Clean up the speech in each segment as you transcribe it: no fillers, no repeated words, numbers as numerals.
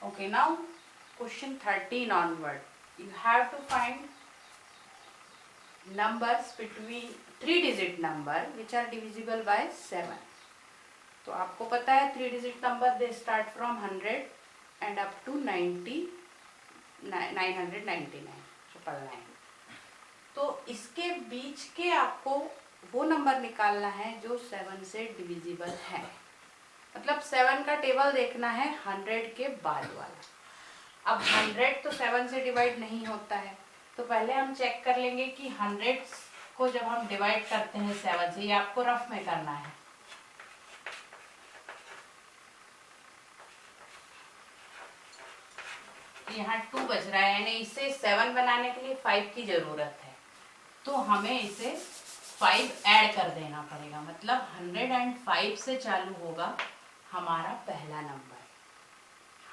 Okay, now question 13 onward. You have to find numbers between 3-digit number which are divisible by 7. तो आपको पता है 3-digit number they start from 100 and up to 999. तो इसके बीच के आपको वो नंबर निकालना है जो 7 से डिविजिबल है, मतलब 7 का टेबल देखना है 100 के बाद वाला। अब 100 तो 7 से डिवाइड नहीं होता है, तो पहले हम चेक कर लेंगे कि 100 को जब हम डिवाइड करते हैं 7 से, ये आपको रफ में करना है। यहाँ 2 बच रहा है, यानी इसे 7 बनाने के लिए 5 की जरूरत है, तो हमें इसे 5 ऐड कर देना पड़ेगा। मतलब 105 से चालू होगा हमारा पहला नंबर।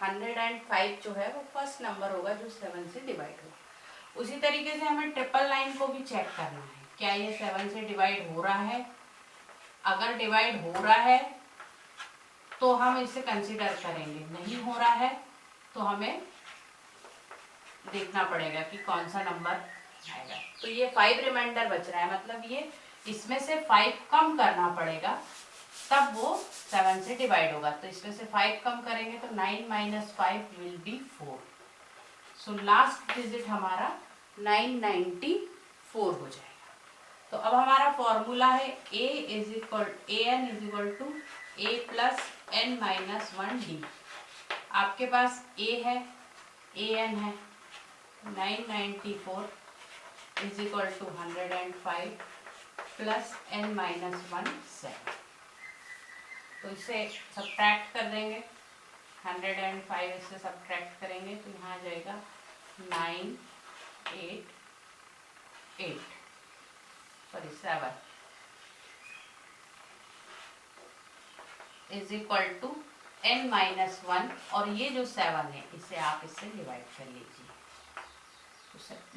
105 जो है वो फर्स्ट नंबर होगा जो 7 से डिवाइड होगा। उसी तरीके से हमें 999 को भी चेक करना है, क्या ये 7 से डिवाइड हो रहा है। अगर डिवाइड हो रहा है तो हम इसे कंसीडर करेंगे, नहीं हो रहा है तो हमें देखना पड़ेगा कि कौन सा नंबर आएगा। तो ये 5 रिमाइंडर बच रहा है, मतलब ये इसमें से 5 कम करना पड़ेगा, तब वो 7 से डिवाइड होगा। तो इसमें से 5 कम करेंगे तो 9 - 5 will be 4। So last digit हमारा 994 हो जाएगा। तो अब हमारा फॉर्मूला है an = a + n - 1d। आपके पास a है, an है, 994 = 105 + n - 1 7। तो इसे सब्ट्रैक्ट कर देंगे, 105 इससे सब्ट्रैक्ट करेंगे तो यहाँ आ जाएगा 988 सॉरी 7 = n - 1, और ये जो 7 है इसे आप इससे डिवाइड कर लीजिए।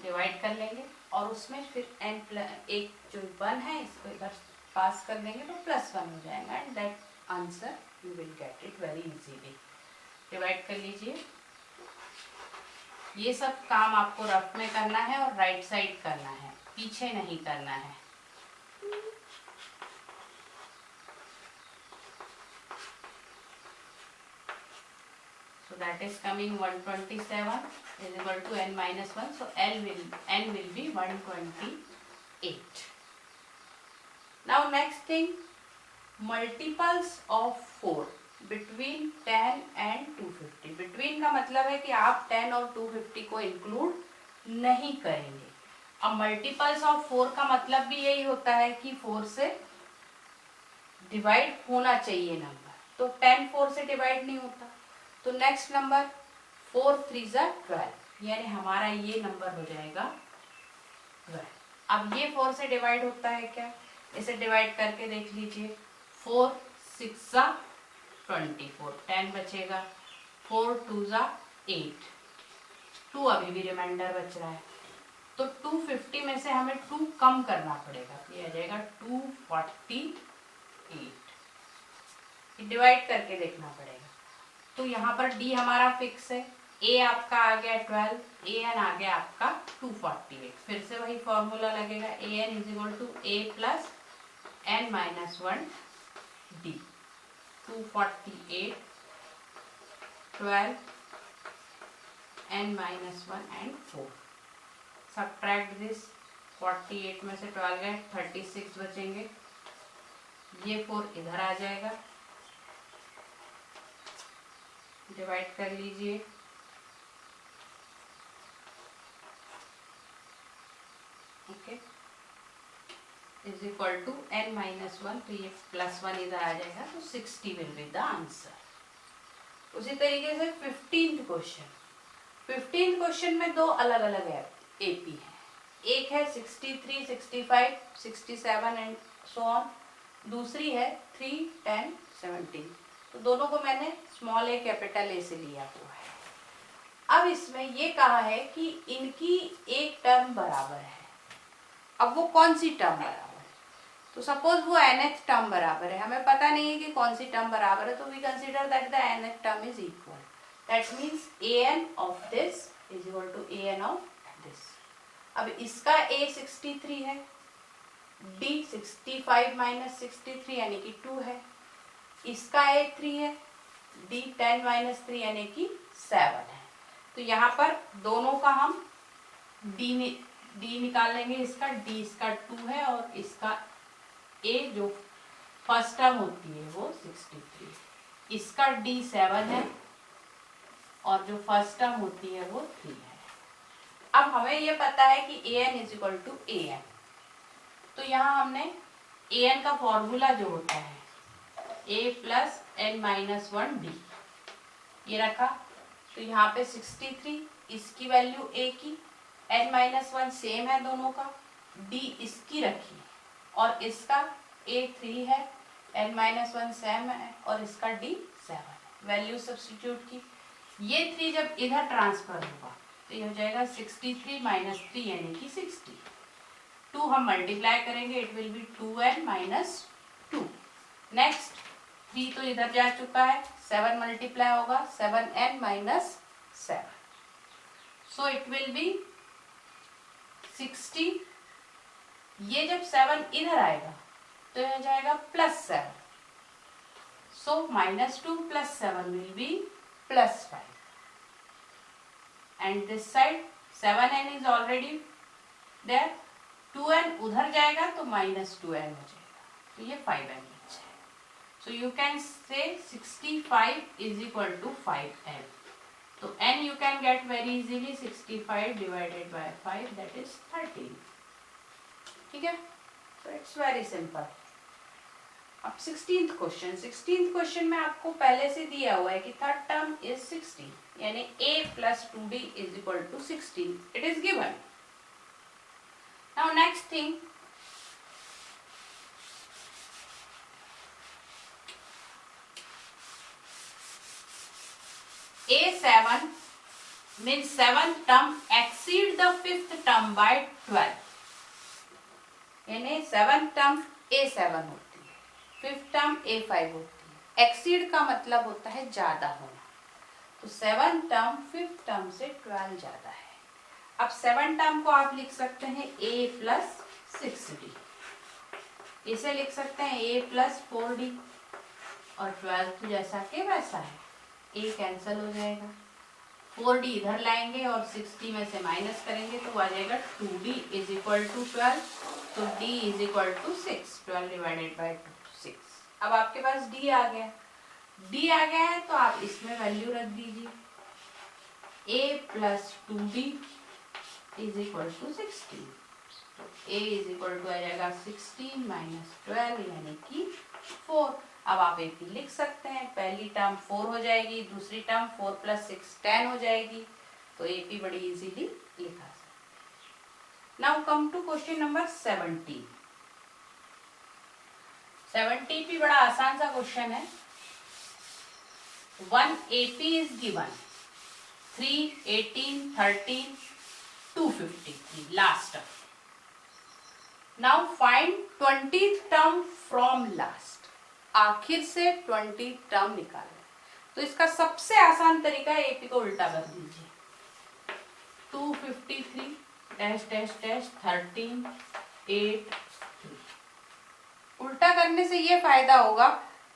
डिवाइड कर लेंगे और उसमें फिर n एक जो 1 है इसको इधर पास कर देंगे तो +1 हो जाएगा, and that answer you will get it very easily. Divide कर लीजिए। ये सब काम आपको रफ में करना है और राइट साइड करना है, पीछे नहीं करना है। So that is coming 127 = n - 1. So n will be 128. Now next thing, multiples of 4 between 10 and 250. Between का मतलब है कि आप 10 और 250 को इंक्लूड नहीं करेंगे। अब मल्टीपल्स ऑफ 4 का मतलब भी यही होता है कि 4 से डिवाइड होना चाहिए नंबर, तो 10 4 से डिवाइड नहीं होता। तो नेक्स्ट नंबर 4 × 3 = 12, यानी हमारा ये नंबर हो जाएगा 12। अब ये 4 से डिवाइड होता है क्या, इसे डिवाइड करके देख लीजिए। 4 × 6 = 24, 10 बचेगा, 4 × 2 = 8, 2 अभी भी रिमाइंडर बच रहा है, तो 250 में से हमें 2 कम करना पड़ेगा, ये आ जाएगा 248। डिवाइड करके देखना पड़ेगा। तो यहाँ पर D हमारा फिक्स है, A आपका आ गया 12, an आ गया आपका 248। फिर से वही फॉर्मूला लगेगा, an = a + n - 1 d। 248, 12, n - 1 and 4। Subtract this, 48 में से 12 गए, 36 बचेंगे, ये 4 इधर आ जाएगा। डिवाइड कर लीजिए। ओके, = n - 1, तो ये +1 इधर आ जाएगा, तो 60 विल बी द आंसर। उसी तरीके से 15th क्वेश्चन। 15th क्वेश्चन में 2 अलग अलग एपी है, एक है 63, 65, 67 एंड सो ऑन, दूसरी है 3, 10, 17। तो दोनों को मैंने स्मॉल a कैपिटल A से लिया हुआ है। अब इसमें ये कहा है कि इनकी एक टर्म बराबर है। अब वो कौन सी टर्म बराबर है, तो सपोज वो nth टर्म बराबर है, हमें पता नहीं है कि कौन सी टर्म बराबर है, तो we consider that the nth term is equal. That means an of this is equal to an of this. अब इसका a 63 है, d 65 माइनस 63 यानी कि 2 है, इसका a 3 है, d 10 माइनस 3 यानी कि 7 है। तो यहाँ पर दोनों का हम d निकाल लेंगे, इसका d इसका 2 है और इसका a जो फर्स्ट टर्म होती है वो 63, इसका d 7 है और जो फर्स्ट टर्म होती है वो 3 है। अब हमें ये पता है कि an is equal to an, तो यहाँ हमने an का फॉर्मूला जो होता है a plus n minus 1d ये रखा, तो यहाँ पे 63 इसकी वैल्यू a की, n माइनस 1 सेम है दोनों का, d इसकी रखी और इसका a 3 है, n माइनस 1 सेम है और इसका d 7 है। वैल्यू सब्स्टिट्यूट की, ये 3 जब इधर ट्रांसफर होगा तो ये हो जाएगा 63 माइनस 3 यानी कि 60। 2 हम मल्टीप्लाई करेंगे, it will B 2n minus 2। Next 3 तो इधर जा चुका है, 7 मल्टीप्लाई होगा 7n minus 7, so it will B 60। ये जब 7 इधर आएगा तो यह हो जाएगा plus 7, so minus 2 plus 7 will be plus 5 and this side 7n is already there, 2n उधर जाएगा तो माइनस 2n हो जाएगा, तो ये 5n बचा है। So you can say 65 is equal to 5n, तो n you can get very easily, 65 divided by 5 that is 13, ठीक है। so it's very simple। अब 16th क्वेश्चन में आपको पहले से दिया हुआ है कि थर्ड टर्म इज 16 यानी a plus 2d is equal to 16, it is given. Now next thing, a7 means 7th term exceed the 5th term by 12, यानी 7th term a7 होती है, 5th term a5 होती है। एक्सीड का मतलब होता है ज्यादा होना, तो 7th term 5th term से 12 ज्यादा है। अब 7th term को आप लिख सकते हैं a प्लस 6d, इसे लिख सकते हैं a प्लस 4d, और 12 जैसा के वैसा है, a कैंसिल हो जाएगा, 4d इधर लाएंगे और 60 में से माइनस करेंगे तो आ जाएगा 2d इज इक्वल टू 12, तो d is equal to 6, 12 divided by 6। अब आपके पास d आ गया, d आ गया है तो आप इसमें वैल्यू रख दीजिए, a plus 2d is equal to 16, तो a इज इक्वल टू आ जाएगा 16 माइनस 12 यानी कि 4। अब आप AP लिख सकते हैं, पहली टर्म 4 हो जाएगी, दूसरी टर्म 4 प्लस 6 10 हो जाएगी, तो AP बड़ी इजीली लिखा सकते। Now come to question number 17। 17 भी बड़ा आसान सा क्वेश्चन है। 1 AP is given, 3, 18, 13, 253 last term. Now find 20th term from last, आखिर से 20 टर्म निकालें। तो इसका सबसे आसान तरीका है AP को उल्टा कर दीजिए, 253 डैश डैश डैश 13 8 3। उल्टा करने से ये फायदा होगा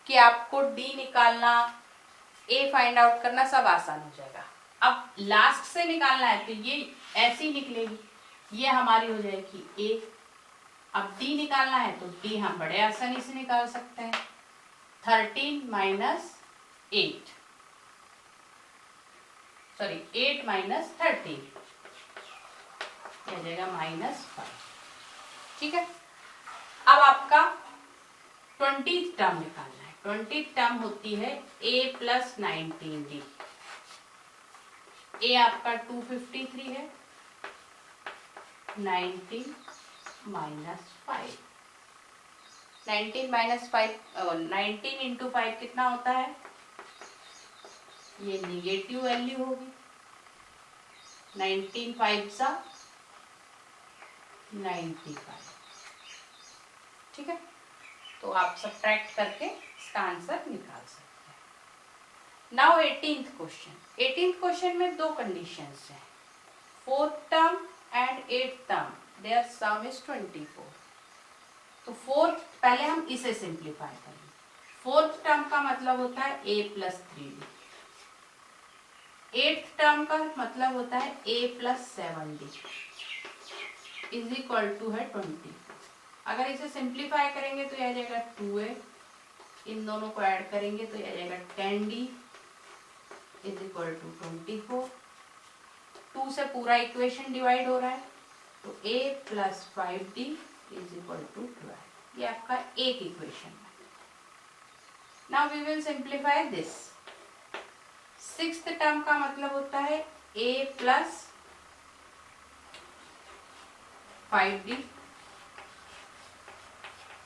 कि आपको D निकालना, A फाइंड आउट करना सब आसान हो जाएगा। अब लास्ट से निकालना है तो ये ऐसी निकलेगी, ये हमारी हो जाएगी A। अब D निकालना है तो D हम बड़े आसानी से निकाल सकते हैं, 13 माइनस 8, सॉरी 8 माइनस 13 आ जाएगा माइनस 5, ठीक है। अब आपका 20th टर्म निकालना है, 20th टर्म होती है a प्लस 19d, a आपका 253 है, 19 माइनस 5, 19 माइनस 5, 19 इंटू 5 कितना होता है, ये निगेटिव वैल्यू होगी, 19 5 सा 95, ठीक है। तो आप सब्ट्रैक्ट करके इसका आंसर निकाल सकते हैं। Now 18th question. 18th question में दो कंडीशंस हैं, 4th term and 8th term, there sum is 24। तो 4th पहले हम इसे सिंप्लीफाई करेंगे। 4th टर्म का मतलब होता है a plus 3d, 8th term का मतलब होता है a plus 7d is equal to है 20। अगर इसे सिंप्लीफाई करेंगे तो यह आ जाएगा 2a, इन दोनों को ऐड करेंगे तो यह आ जाएगा 10d इज इक्वल टू 24। 2 से पूरा इक्वेशन डिवाइड हो रहा है तो a plus 5d is equal to 12। ये आपका एक इक्वेशन है। Now we will simplify this. 6th term का मतलब होता है a plus 5d,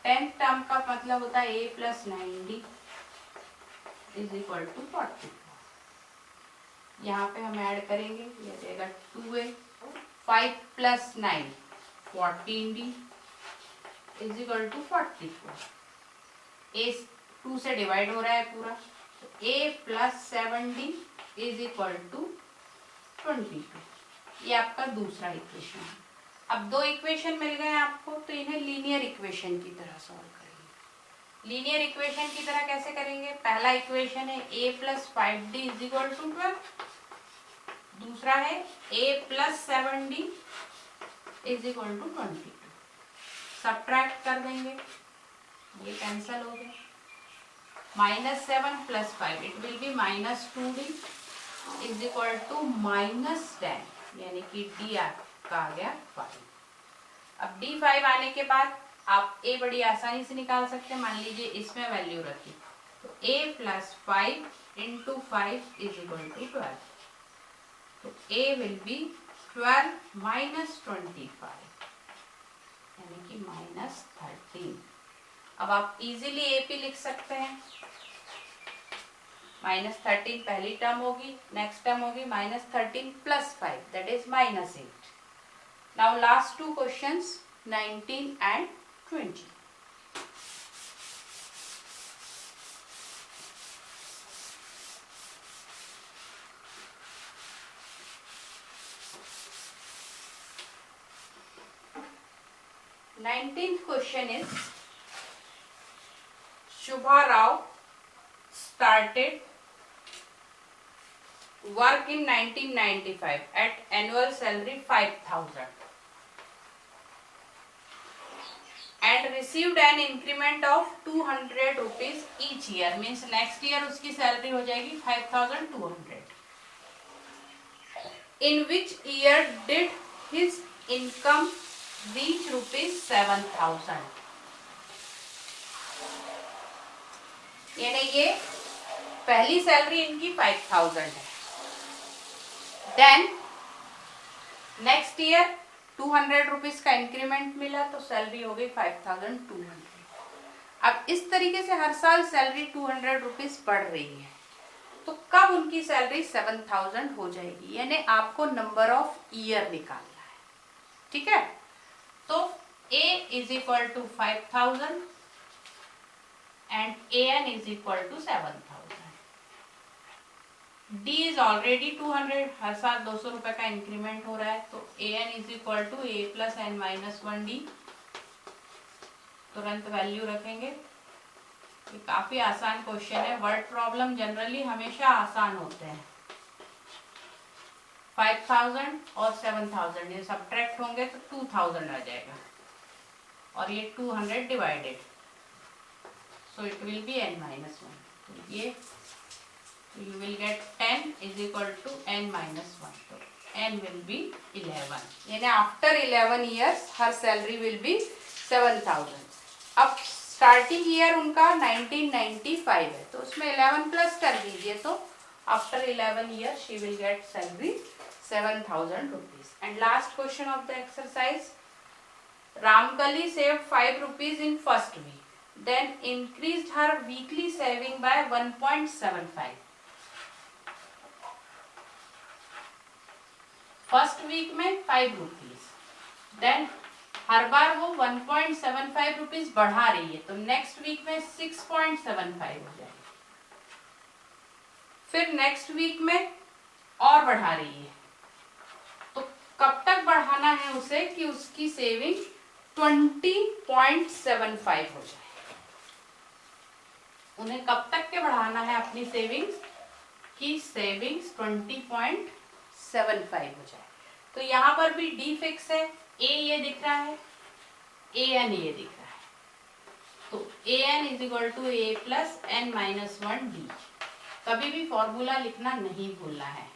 10th term का मतलब होता है a plus 9d is equal to 44। यहाँ पे हम ऐड करेंगे, ये जाएगा 2a, 5 plus 9 14d is equal to 44। a 2 से डिवाइड हो रहा है पूरा, तो a plus 7d is equal to 22। ये आपका दूसरा इक्वेशन है। अब दो इक्वेशन मिल गए आपको, तो इन्हें लीनियर इक्वेशन की तरह सॉल्व करेंगे। लीनियर इक्वेशन की तरह कैसे करेंगे? पहला इक्वेशन है a plus 5d is equal to 12, दूसरा है a plus 7d is equal to 22। Subtract कर देंगे, ये कैंसल हो गया। -7 plus 5 it will be -2d is equal to -10, यानी कि d आपका आ गया 5। अब d5 आने के बाद आप a बड़ी आसानी से निकाल सकते हैं। मान लीजिए इसमें वैल्यू रखी, तो a plus 5 into 5 is equal to 12, तो a विल बी 12 माइनस 25 यानी कि -13। अब आप इजीली AP लिख सकते हैं। -13 पहली टर्म होगी, नेक्स्ट टर्म होगी -13 plus 5 that is -8। Now last two questions 19 and 20। Nineteenth question is, Shubha Rao started work in 1995 at annual salary 5,000 and received an increment of 200 rupees each year, means next year उसकी salary हो जाएगी 5,200। In which year did his income reach rupees 7,000? यानी ये पहली salary इनकी 5,000 है, then next year 200 rupees का increment मिला तो सैलरी हो गई 5,200। अब इस तरीके से हर साल सैलरी 200 रुपीज बढ़ रही है, तो कब उनकी सैलरी 7,000 हो जाएगी? यानी आपको नंबर ऑफ ईयर निकालना है, ठीक है। तो A is equal to 5,000 and AN is equal to 7,000. D is already 200, हर साल 200 रुपए का इंक्रीमेंट हो रहा है, तो AN is equal to A plus N minus 1D। तुरंत वैल्यू रखेंगे। ये काफी आसान क्वेश्चन है, वर्ड प्रॉब्लम जनरली हमेशा आसान होते हैं। 5,000 और 7,000 ये सब्ट्रैक्ट होंगे तो 2,000 आ जाएगा, और ये 200 divided, so it will be n minus 1। तो ये you will get 10 is equal to n minus 1, तो n will be 11, यानी after 11 years her salary will be 7,000। अब स्टार्टिंग ईयर उनका 1995 है, तो उसमें 11 प्लस कर दीजिए, तो after 11 years she will get salary 7,000 rupees। And last question of the exercise, Ramkali saved 5 rupees in first week, then increased her weekly saving by 1.75। First week में 5 rupees, then हर बार वो 1.75 rupees बढ़ा रही है, तो next week में 6.75 हो जाएगी। फिर नेक्स्ट वीक में और बढ़ा रही है, तो कब तक बढ़ाना है उसे कि उसकी सेविंग 20.75 हो जाए। उन्हें कब तक के बढ़ाना है अपनी सेविंग्स की सेविंग्स 20.75 हो जाए। तो यहाँ पर भी डी फिक्स है, ए ये दिख रहा है, ए एन ये दिख रहा है, तो A N is equal to A plus N minus 1 D. कभी भी फॉर्मूला लिखना नहीं भूलना है।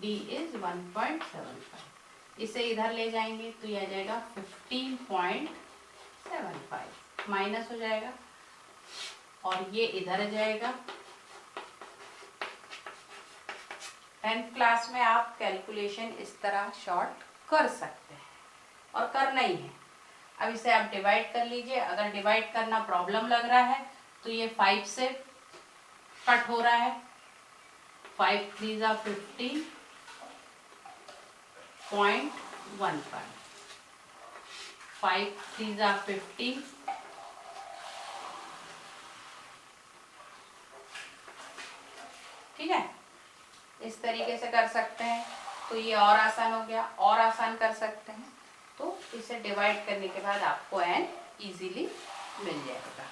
डी इज 1.75, इसे इधर ले जाएंगे तो यह आ जाएगा 15.75 माइनस हो जाएगा और ये इधर आ जाएगा। 10th क्लास में आप कैलकुलेशन इस तरह शॉर्ट कर सकते हैं और करना ही है। अब इसे आप डिवाइड कर लीजिए। अगर डिवाइड करना प्रॉब्लम लग रहा है तो ये 5 से कट हो रहा है, 5 3 जा 50.15, 5 3 जा 50, ठीक है। इस तरीके से कर सकते हैं तो ये और आसान हो गया। और आसान कर सकते हैं तो इसे डिवाइड करने के बाद आपको एन इजीली मिल जाएगा।